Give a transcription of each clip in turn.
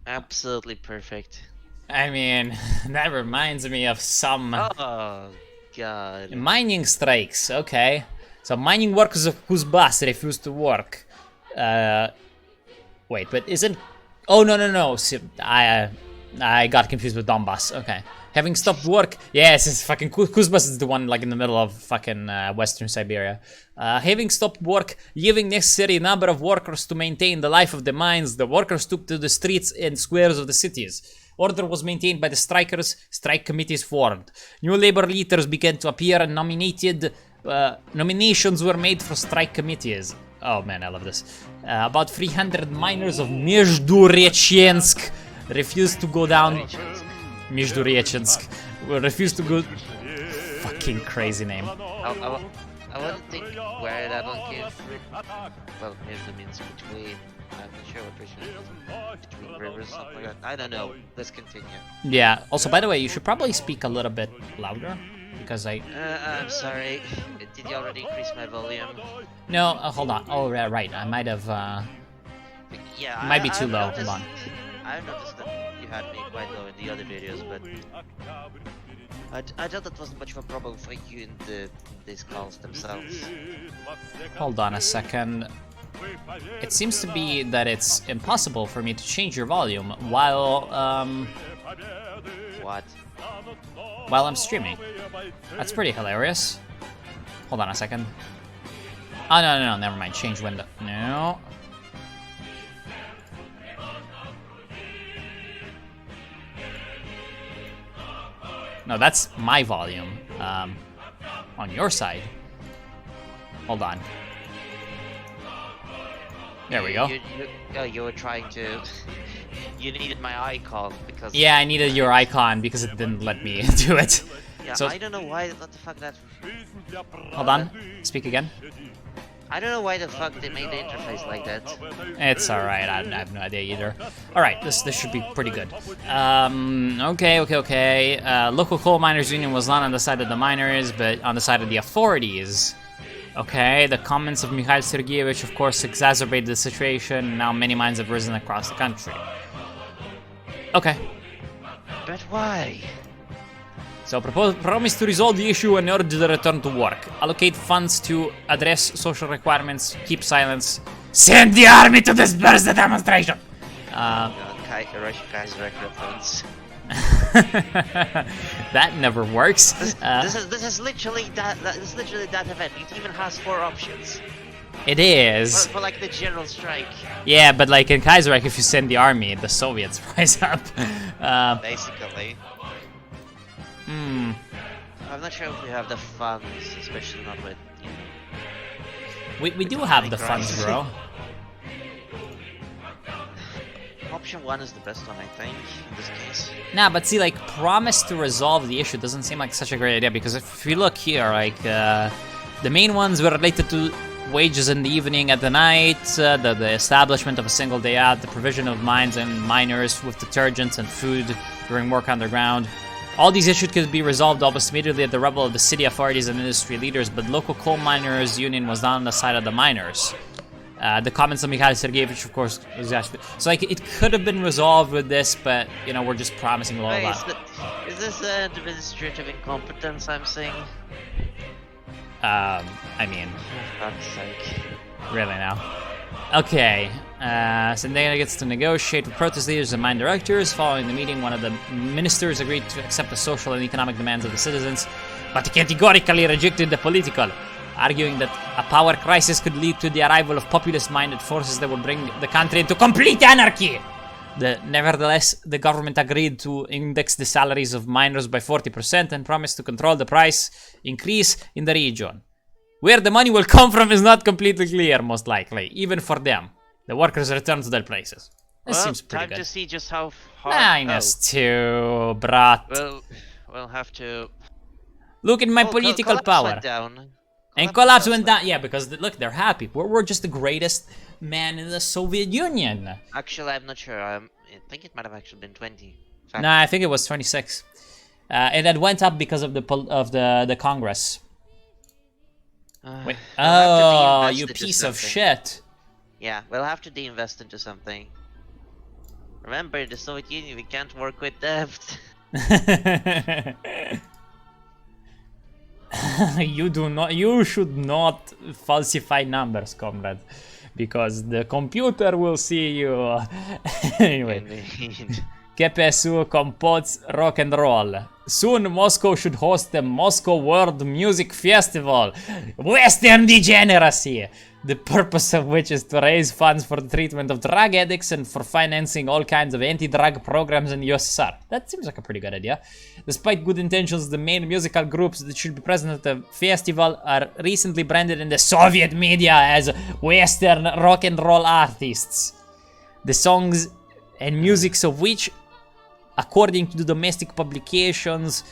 Absolutely perfect. I mean, that reminds me of some Oh, God. mining strikes. Okay, so mining workers whose bus refused to work. Wait, but isn't? Oh no! See, I got confused with Donbass. Okay, having stopped work. Yes, it's fucking Kuzbas is the one like in the middle of fucking Western Siberia. Having stopped work, leaving necessary number of workers to maintain the life of the mines, the workers took to the streets and squares of the cities. Order was maintained by the strikers. Strike committees formed. New labor leaders began to appear and nominations were made for strike committees. Oh man, I love this. About 300 miners of Mezhdurechensk refused to go down. Mezhdurechensk refused to go. Fucking crazy name. I want to think where that one came from. Well, Mizda means between. I'm not sure what Russian is. Between rivers, something like that. I don't know. Let's continue. Yeah. Also, by the way, you should probably speak a little bit louder because I'm sorry. Did you already increase my volume? No, hold on. Oh, right. I might have. Yeah. Might be too low. Hold on. I noticed that you had me quite low in the other videos, but I thought that wasn't much of a problem for you in these calls themselves. Hold on a second. It seems to be that it's impossible for me to change your volume while What? while I'm streaming. That's pretty hilarious. Hold on a second. Oh no, never mind. Change window. No. No, that's my volume. On your side. Hold on. There we go. You were trying to. You needed my icon because. Yeah, I needed your icon because it didn't let me do it. Yeah, so, I don't know why. What the fuck that? Hold on. Speak again. I don't know why the fuck they made the interface like that. It's alright, I have no idea either. Alright, this should be pretty good. Okay. Local coal miners union was not on the side of the miners, but on the side of the authorities. Okay, the comments of Mikhail Sergeyevich, of course, exacerbated the situation. Now many mines have risen across the country. Okay. But why? So promise to resolve the issue and urge the return to work. Allocate funds to address social requirements. Keep silence. Send the army to disperse the demonstration. Russian guys reference. That never works. This is literally that. This is literally that event. It even has 4 options. It is. For like the general strike. Yeah, but like in Kaiserreich, if you send the army, the Soviets rise up. Basically. I'm not sure if we have the funds, especially not with, you know. We do have the funds, bro. Option 1 is the best one, I think, in this case. Nah, but see, like, promise to resolve the issue doesn't seem like such a great idea, because if you look here, like, the main ones were related to wages in the evening, at the night, the establishment of a single day out, the provision of mines and miners with detergents and food during work underground. All these issues could be resolved almost immediately at the level of the city authorities and industry leaders, but local coal miners' union was not on the side of the miners. The comments of Mikhail Sergeyevich, of course, was actually... So, like, it could have been resolved with this, but, you know, we're just promising a lot. Is this administrative incompetence I'm seeing? I mean... For God's sake. Really now. Okay, Sendega gets to negotiate with protest leaders and mine directors. Following the meeting, one of the ministers agreed to accept the social and economic demands of the citizens, but categorically rejected the political, arguing that a power crisis could lead to the arrival of populist-minded forces that would bring the country into complete anarchy. Nevertheless, the government agreed to index the salaries of miners by 40% and promised to control the price increase in the region. Where the money will come from is not completely clear, most likely, even for them. The workers return to their places. This seems pretty good. Time to see just how hard... -2, brat. Well, we'll have to... Look at my political power. Went down. And collapse went down. Yeah, because look, they're happy. We're just the greatest man in the Soviet Union. Actually, I'm not sure. I think it might have actually been 20. Nah, I think it was 26. And that went up because of the Congress. Wait. Oh, you piece of shit. Yeah, we'll have to de-invest into something. Remember, the Soviet Union, we can't work with debt. You should not falsify numbers, comrade, because the computer will see you. Anyway. Indeed. KPSU compotes rock and roll. Soon Moscow should host the Moscow World Music Festival. Western degeneracy! The purpose of which is to raise funds for the treatment of drug addicts and for financing all kinds of anti-drug programs in the USSR. That seems like a pretty good idea. Despite good intentions, the main musical groups that should be present at the festival are recently branded in the Soviet media as Western rock and roll artists. The songs and musics of which, according to the domestic publications,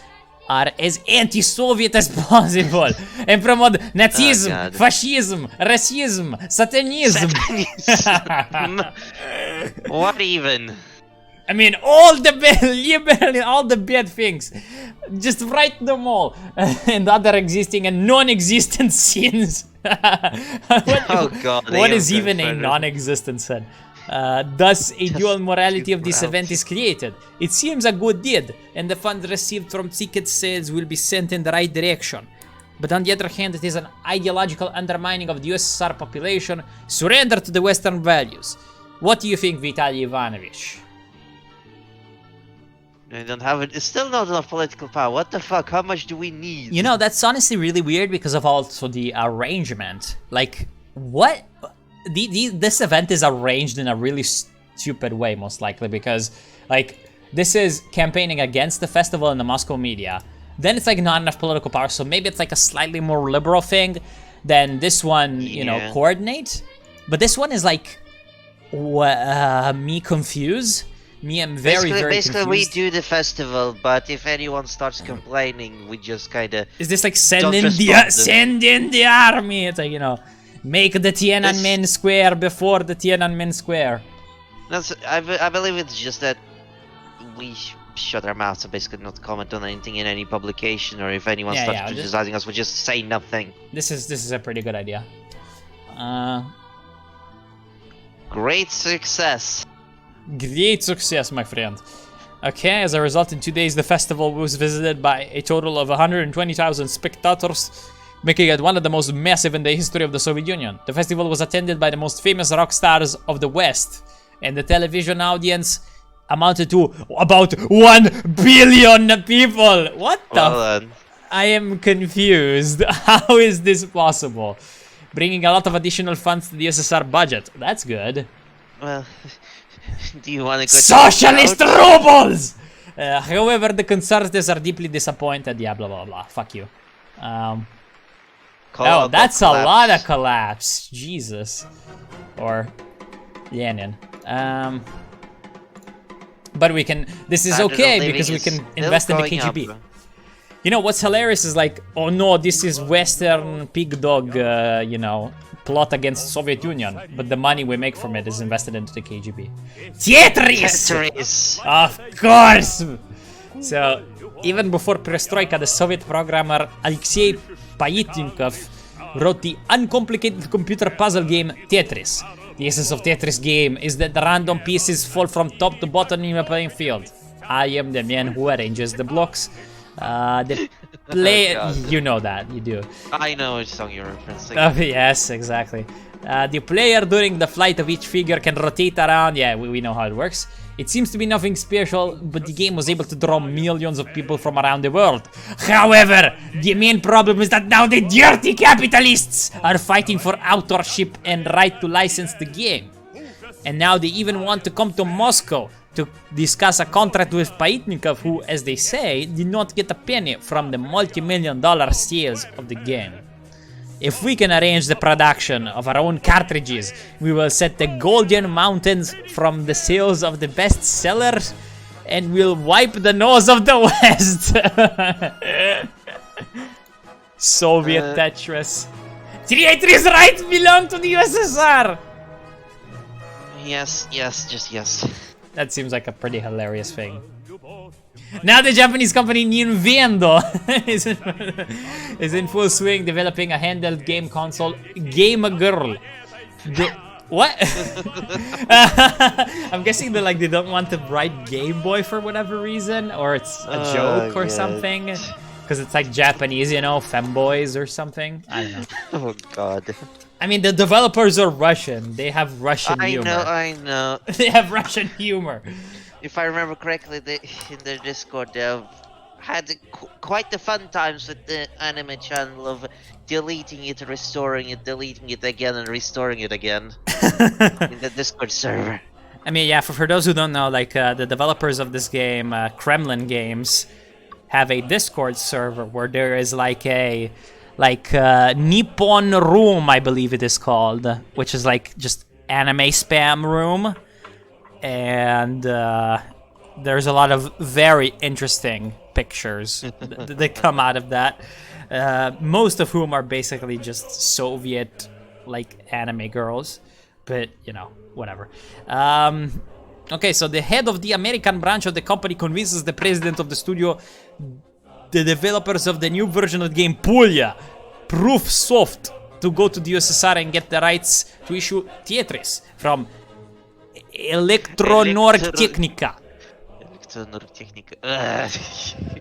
are as anti-Soviet as possible and promote Nazism, fascism, racism, satanism. What even? I mean, all the bad things. Just write them all. And other existing and non-existent sins. What is even a non-existent sin? Thus, a dual morality of this event is created. It seems a good deed, and the funds received from ticket sales will be sent in the right direction. But on the other hand, it is an ideological undermining of the USSR population, surrender to the Western values. What do you think, Vitaly Ivanovich? I don't have it. It's still not enough political power. What the fuck? How much do we need? You know, that's honestly really weird because of also the arrangement. Like, what? This event is arranged in a really stupid way, most likely, because, like, this is campaigning against the festival in the Moscow media. Then it's, like, not enough political power, so maybe it's, like, a slightly more liberal thing than this one, you know, coordinate. But this one is, like, me confused. Me, I'm very confused. Basically, we do the festival, but if anyone starts complaining, we just kind of... Is this, like, send in the army? It's like, you know... Make the Tiananmen Square before the Tiananmen Square. I believe it's just that we shut our mouths and basically not comment on anything in any publication, or if anyone starts criticizing us, we just say nothing. This is a pretty good idea. Great success. Great success, my friend. Okay, as a result, in 2 days, the festival was visited by a total of 120,000 spectators, making it one of the most massive in the history of the Soviet Union. The festival was attended by the most famous rock stars of the West, and the television audience amounted to about 1 billion people. What the? I am confused. How is this possible? Bringing a lot of additional funds to the SSR budget. That's good. Well, do you want to go? Socialist rubles! However, the conservatives are deeply disappointed. Yeah, blah blah blah. Fuck you. Oh, that's a lot of collapse. Jesus. Or Lenin. But we can... This is okay because we can invest in the KGB. Up. You know, what's hilarious is like, oh no, this is Western pig dog, you know, plot against Soviet Union. But the money we make from it is invested into the KGB. Tetris! Of course! So, even before perestroika, the Soviet programmer Alexei Payitnikov wrote the uncomplicated computer puzzle game Tetris. The essence of Tetris game is that the random pieces fall from top to bottom in a playing field. I am the man who arranges the blocks. The player, you know that, you do. I know which song you're referencing. Oh, yes, exactly. The player during the flight of each figure can rotate around. Yeah, we know how it works. It seems to be nothing special, but the game was able to draw millions of people from around the world. However, the main problem is that now the dirty capitalists are fighting for authorship and right to license the game. And now they even want to come to Moscow to discuss a contract with Payitnikov, who, as they say, did not get a penny from the multi-million-dollar sales of the game. If we can arrange the production of our own cartridges, we will set the golden mountains from the sales of the best sellers, and we'll wipe the nose of the West. Soviet Tetris. Tetris rights belong to the USSR! Yes, just yes. That seems like a pretty hilarious thing. Now the Japanese company Nintendo is in full swing developing a handheld game console, Game Girl. What? I'm guessing that like they don't want to write Game Boy for whatever reason, or it's a joke or something. Because it's like Japanese, you know, femboys or something. I don't know. Oh god. I mean, the developers are Russian. They have Russian humor. I know. They have Russian humor. If I remember correctly, in their Discord, they've had quite the fun times with the anime channel of deleting it, restoring it, deleting it again, and restoring it again in the Discord server. I mean, yeah, for those who don't know, like, the developers of this game, Kremlin Games, have a Discord server where there is like a Nippon Room, I believe it is called, which is like just anime spam room, and there's a lot of very interesting pictures that come out of that, most of whom are basically just Soviet like anime girls, but you know, whatever. Okay, so the head of the American branch of the company convinces the president of the studio, the developers of the new version of the game Pulya, Proof Soft, to go to the USSR and get the rights to issue Tetris from Elektronorgtechnika.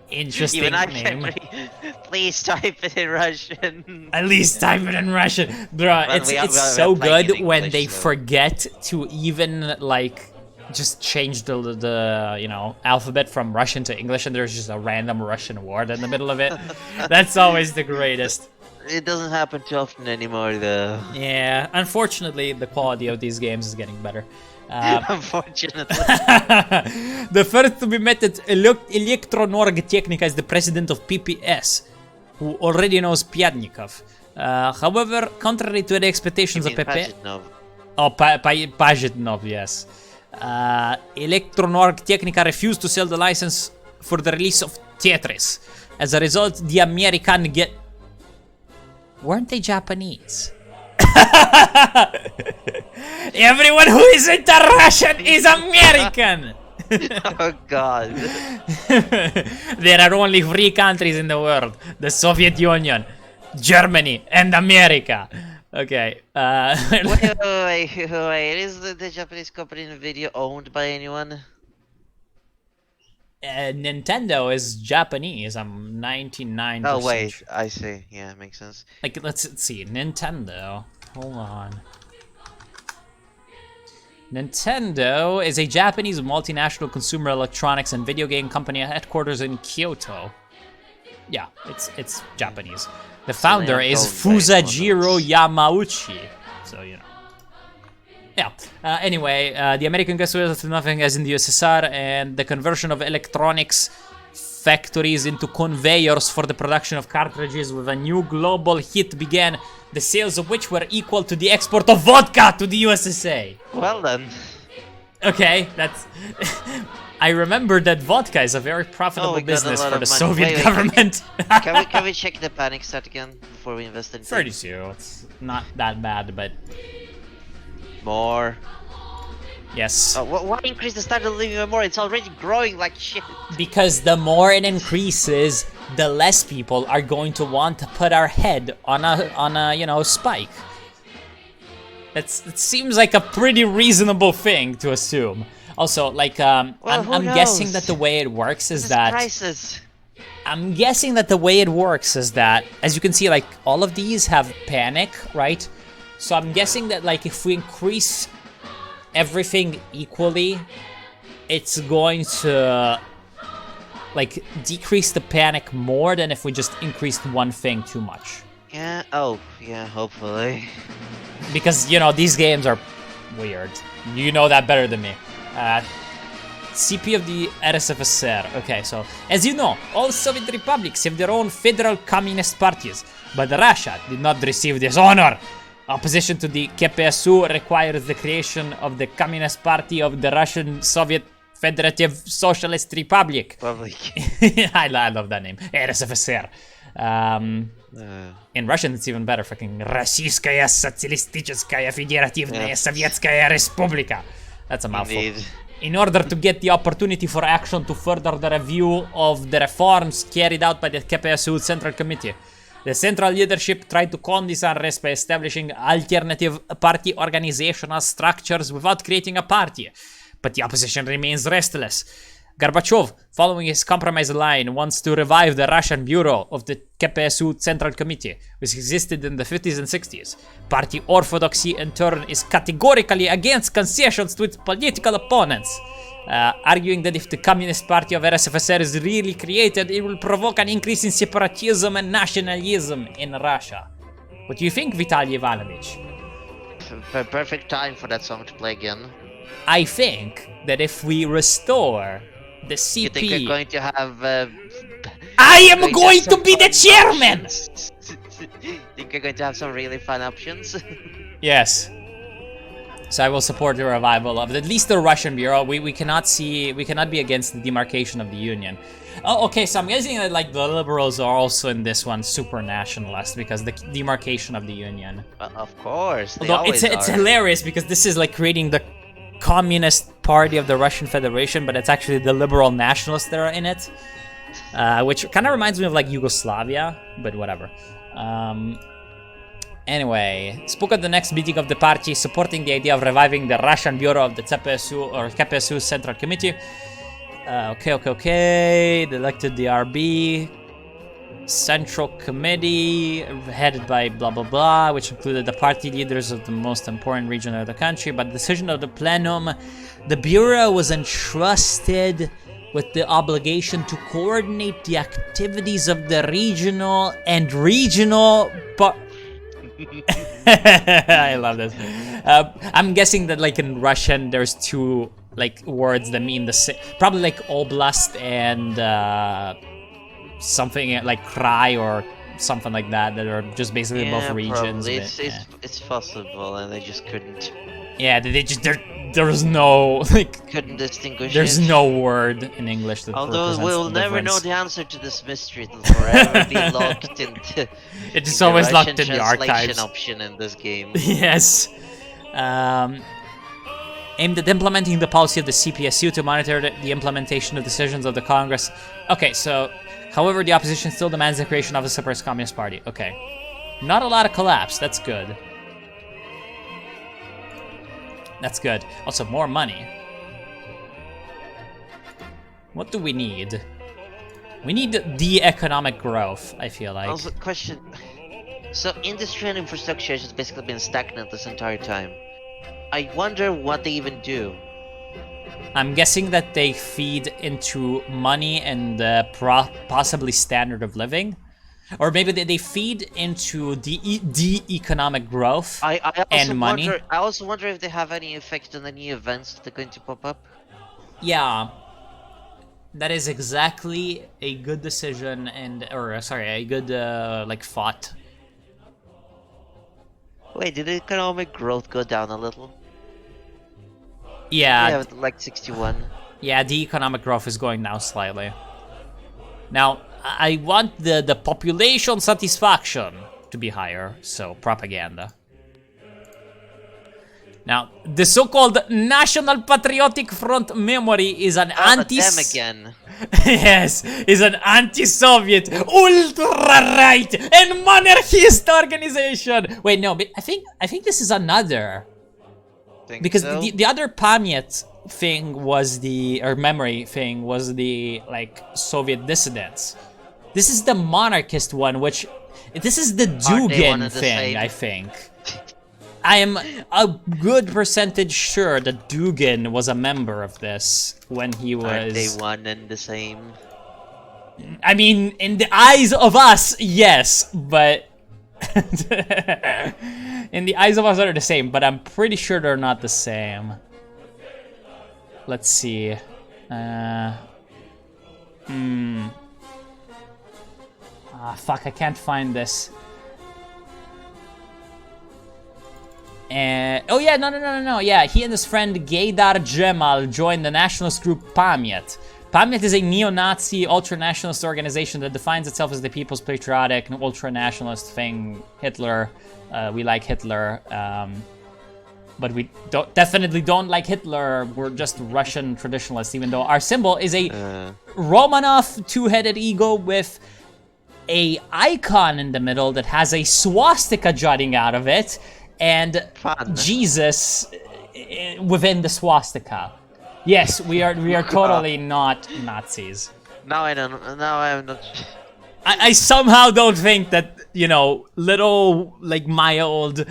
Interesting Even I name. can't read. Please type it in Russian. At least type it in Russian. Bruh, Well, it's so good when English, they so. forget to even, like, just change the you know, alphabet from Russian to English, and there's just a random Russian word in the middle of it. That's always the greatest. It doesn't happen too often anymore, though. Yeah, unfortunately, the quality of these games is getting better. Unfortunately. The first to be met at Elektronorgtechnika is the president of PPS, who already knows Pyatnikov. However, contrary to the expectations of PP... Pajitnov. Oh, Pajitnov, yes. Elektronorgtechnika refused to sell the license for the release of Tetris. As a result, the American get... Weren't they Japanese? Everyone who isn't a Russian is American! Oh god. There are only 3 countries in the world. The Soviet Union, Germany, and America. Okay, Wait, is the Japanese company in the video owned by anyone? Nintendo is Japanese. I'm 99%. Oh wait, I see. Yeah, makes sense. Like, let's see. Nintendo. Hold on. Nintendo is a Japanese multinational consumer electronics and video game company headquarters in Kyoto. Yeah, it's Japanese. The founder is Fusajiro Yamauchi. So, you know. Yeah. Anyway, the American gets rid of nothing as in the USSR, and the conversion of electronics factories into conveyors for the production of cartridges with a new global hit began, the sales of which were equal to the export of vodka to the USSR. Well then. Okay, that's... I remember that vodka is a very profitable business for the Soviet government. Can we check the panic stat again before we invest in 32. It's not that bad, but... More. Yes. Why increase the standard of living even more? It's already growing like shit. Because the more it increases, the less people are going to want to put our head on a you know, spike. It seems like a pretty reasonable thing to assume. Also, like, I'm guessing that the way it works is that... Prices. I'm guessing that the way it works is that, as you can see, like, all of these have panic, right? So I'm guessing that, like, if we increase everything equally, it's going to, like, decrease the panic more than if we just increased one thing too much. Yeah, oh, yeah, hopefully. Because, you know, these games are weird. You know that better than me. CP of the RSFSR. Okay, so, as you know, all Soviet republics have their own federal communist parties, but Russia did not receive this honor. Opposition to the KPSU requires the creation of the Communist Party of the Russian Soviet Federative Socialist Republic. I love that name. RSFSR. In Russian, it's even better. Fucking Российская социалистическая федеративная советская республика. That's a mouthful. Indeed. In order to get the opportunity for action to further the review of the reforms carried out by the KPSU Central Committee. The central leadership tried to calm this unrest by establishing alternative party organizational structures without creating a party. But the opposition remains restless. Gorbachev, following his compromise line, wants to revive the Russian bureau of the KPSU Central Committee, which existed in the 50s and 60s. Party orthodoxy, in turn, is categorically against concessions to its political opponents, arguing that if the Communist Party of RSFSR is really created, it will provoke an increase in separatism and nationalism in Russia. What do you think, Vitaly Ivanovich? Perfect time for that song to play again. I think that if we restore the CP... You think you're going to have... I am going to be the chairman! Think you're going to have some really fun options? Yes. So I will support the revival of at least the Russian bureau. We cannot be against the demarcation of the union. Oh, okay, so I'm guessing that like the liberals are also in this one super nationalist because the demarcation of the union. Of course, they Although always it's are. hilarious because this is like creating the Communist Party of the Russian Federation, but it's actually the liberal nationalists that are in it, which kind of reminds me of like Yugoslavia, but whatever. Anyway, spoke at the next meeting of the party, supporting the idea of reviving the Russian bureau of the CPSU or KPSU Central Committee. Okay. They elected the RB Central Committee, headed by blah blah blah, which included the party leaders of the most important region of the country. By the decision of the plenum, the bureau was entrusted with the obligation to coordinate the activities of the regional I love this. I'm guessing that like in Russian there's two like words that mean the same, probably like oblast and something like Krai or something like that are just basically both regions. Probably. It's possible, and they just couldn't. Yeah, there was no like Couldn't distinguish. there's it. no word in English that Although represents we'll the never know difference. the answer to this mystery, it'll forever be locked into. It's into always Russian locked in the translation archives. option in this game. Yes. Aimed at implementing the policy of the CPSU to monitor the implementation of decisions of the Congress. Okay, so, however, the opposition still demands the creation of a separatist Communist Party. Okay. Not a lot of collapse. That's good. That's good. Also, more money. What do we need? We need the economic growth, I feel like. Also, question. So, industry and infrastructure has basically been stagnant this entire time. I wonder what they even do. I'm guessing that they feed into money and possibly standard of living. Or maybe they feed into the economic growth and money. I also wonder if they have any effect on any events that are going to pop up. Yeah. That is exactly a good decision a good like thought. Wait, did economic growth go down a little? Yeah. Yeah, like 61. Yeah, the economic growth is going down slightly. Now, I want the population satisfaction to be higher, so propaganda. Now, the so-called National Patriotic Front memory is an Them again. Yes, is an anti-Soviet, ultra-right, and monarchist organization. Wait, no, but I think this is another. Because so? the other Pamyat thing was memory thing was the like Soviet dissidents. This is the monarchist one, this is the Dugin thing, I think. I am a good percentage sure that Dugin was a member of this when he was... Aren't they one and the same? I mean, in the eyes of us, yes, but... in the eyes of us, they're the same, but I'm pretty sure they're not the same. Let's see. Fuck, I can't find this. Oh yeah, no. Yeah, he and his friend Gaydar Cemal joined the nationalist group Pamyat. Pamyat is a neo-Nazi, ultra-nationalist organization that defines itself as the people's patriotic and ultra-nationalist thing. Hitler, we like Hitler, but we definitely don't like Hitler. We're just Russian traditionalists, even though our symbol is a Romanov two-headed eagle with a icon in the middle that has a swastika jutting out of it, and Fun. Jesus within the swastika. Yes, we are totally not Nazis. Now I don't. Now I'm not. I somehow don't think that, you know, little, like, mild...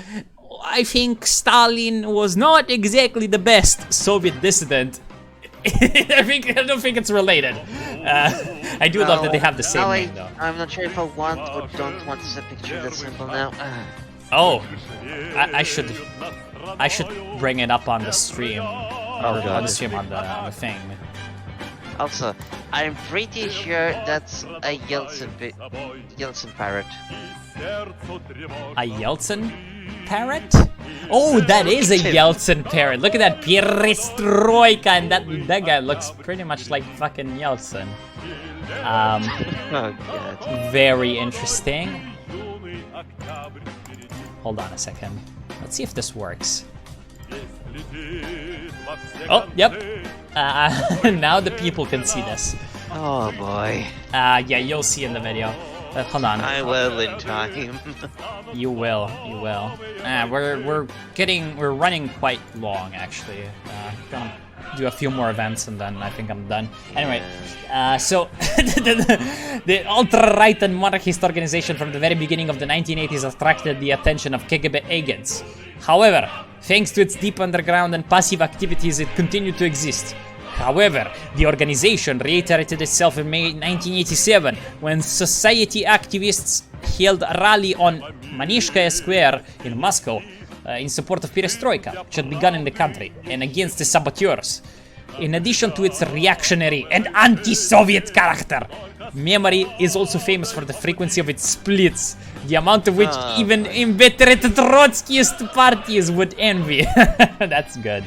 I think Stalin was not exactly the best Soviet dissident. I don't think it's related. I do love that they have the same name, though. I'm not sure if I want or don't want to see a picture that simple now. Oh, I should bring it up on the stream. God. On the stream, on the thing. Also, I'm pretty sure that's a Yeltsin parrot. A Yeltsin parrot? Oh, that is a Yeltsin parrot. Look at that perestroika, and that guy looks pretty much like fucking Yeltsin. Oh god. Very interesting. Hold on a second. Let's see if this works. Oh, yep. Now the people can see this. Oh boy. Yeah, you'll see in the video. Hold on. I will in time. You will. We're running quite long, actually. Gonna do a few more events and then I think I'm done. Anyway, so the ultra-right and monarchist organization from the very beginning of the 1980s attracted the attention of KGB agents. However, thanks to its deep underground and passive activities, it continued to exist. However, the organization reiterated itself in May 1987 when society activists held a rally on Manishkaya Square in Moscow in support of perestroika, which had begun in the country, and against the saboteurs. In addition to its reactionary and anti-Soviet character, memory is also famous for the frequency of its splits, the amount of which even inveterate Trotskyist parties would envy. That's good.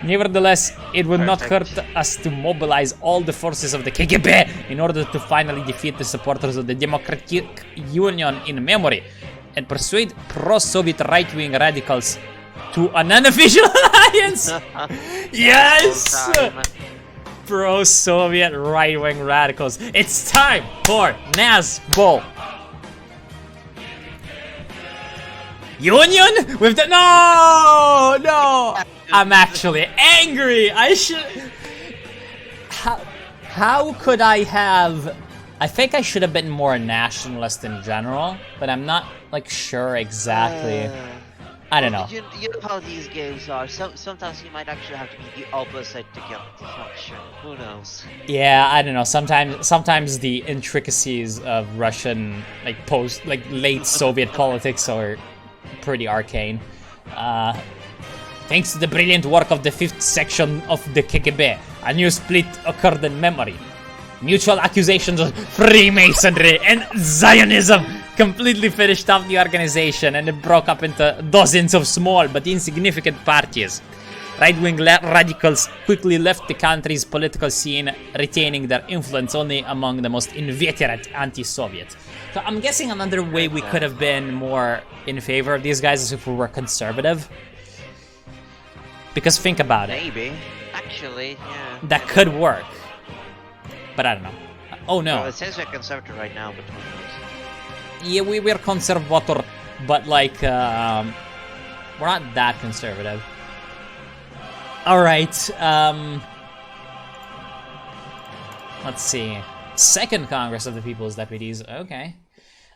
Nevertheless, it would not hurt us to mobilize all the forces of the KGB in order to finally defeat the supporters of the Democratic Union in memory and persuade pro-Soviet right-wing radicals to an unofficial alliance. Yes! Pro-Soviet right-wing radicals. It's time for NASBO. Union with the no. I'm actually angry. I should. How could I have? I think I should have been more nationalist in general, but I'm not like sure exactly. I don't know. You know how these games are. Sometimes you might actually have to be the opposite to get the function. Who knows? Yeah, I don't know. Sometimes the intricacies of Russian like late Soviet politics are pretty arcane. Thanks to the brilliant work of the 5th section of the KGB, a new split occurred in memory. Mutual accusations of Freemasonry and Zionism completely finished off the organization, and it broke up into dozens of small but insignificant parties. Right-wing radicals quickly left the country's political scene, retaining their influence only among the most inveterate anti-Soviet. So I'm guessing another way we could have been more in favor of these guys is if we were conservative. Because think about it. Maybe. Actually, yeah. That could work. But I don't know. Oh no. Well, it says we're conservative right now, but who knows? Yeah, we're conservator, but like, we're not that conservative. Alright, let's see. Second Congress of the People's Deputies, okay.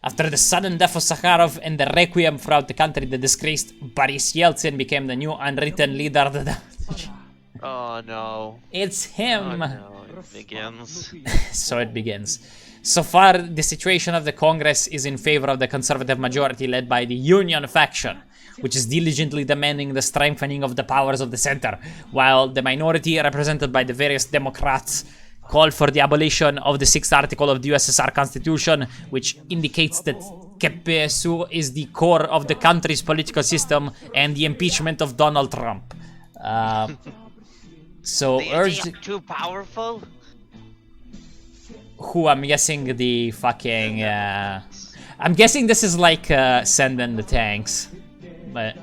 After the sudden death of Sakharov and the requiem throughout the country, the disgraced Boris Yeltsin became the new unwritten leader of the... Oh no. It's him! Oh, no. It begins. So it begins. So far, the situation of the Congress is in favor of the conservative majority led by the Union faction, which is diligently demanding the strengthening of the powers of the center, while the minority, represented by the various Democrats, call for the abolition of the 6th article of the USSR Constitution, which indicates that KPSU is the core of the country's political system, and the impeachment of Donald Trump. So urged... Too powerful? Who? I'm guessing the fucking... I'm guessing this is like send in the tanks. But...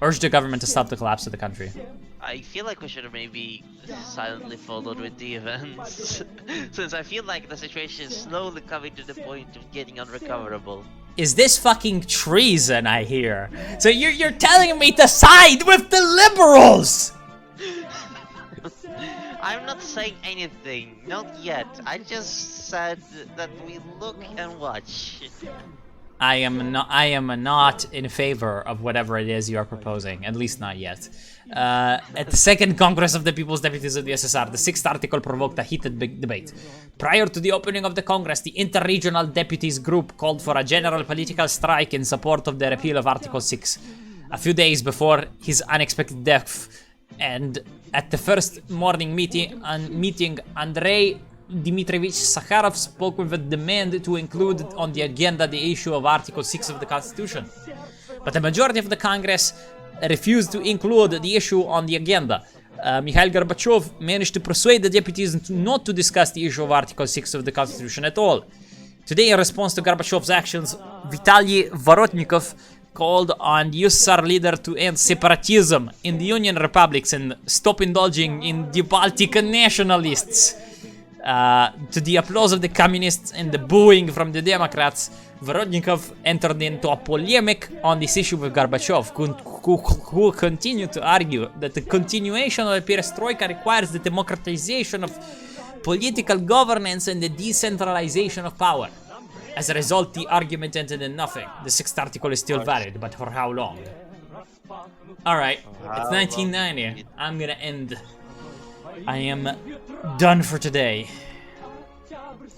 urge the government to stop the collapse of the country. I feel like we should have maybe silently followed with the events, since I feel like the situation is slowly coming to the point of getting unrecoverable. Is this fucking treason I hear? So you're telling me to side with the liberals? I'm not saying anything, not yet. I just said that we look and watch. I am not in favor of whatever it is you are proposing, at least not yet. At the Second Congress of the People's Deputies of the SSR, the 6th article provoked a heated debate. Prior to the opening of the Congress, the Interregional Deputies Group called for a general political strike in support of the repeal of Article 6. A few days before his unexpected death, and at the first morning meeting, Andrei Dmitrievich Sakharov spoke with a demand to include on the agenda the issue of Article 6 of the Constitution. But the majority of the Congress refused to include the issue on the agenda. Mikhail Gorbachev managed to persuade the deputies not to discuss the issue of Article 6 of the Constitution at all. Today, in response to Gorbachev's actions, Vitaly Vorotnikov called on the USSR leader to end separatism in the Union republics and stop indulging in the Baltic nationalists. To the applause of the communists and the booing from the Democrats, Vorodnikov entered into a polemic on this issue with Gorbachev, who continued to argue that the continuation of the perestroika requires the democratization of political governance and the decentralization of power. As a result, the argument ended in nothing. The 6th article is still valid, but for how long? Alright, it's 1990. I'm gonna end. I am done for today.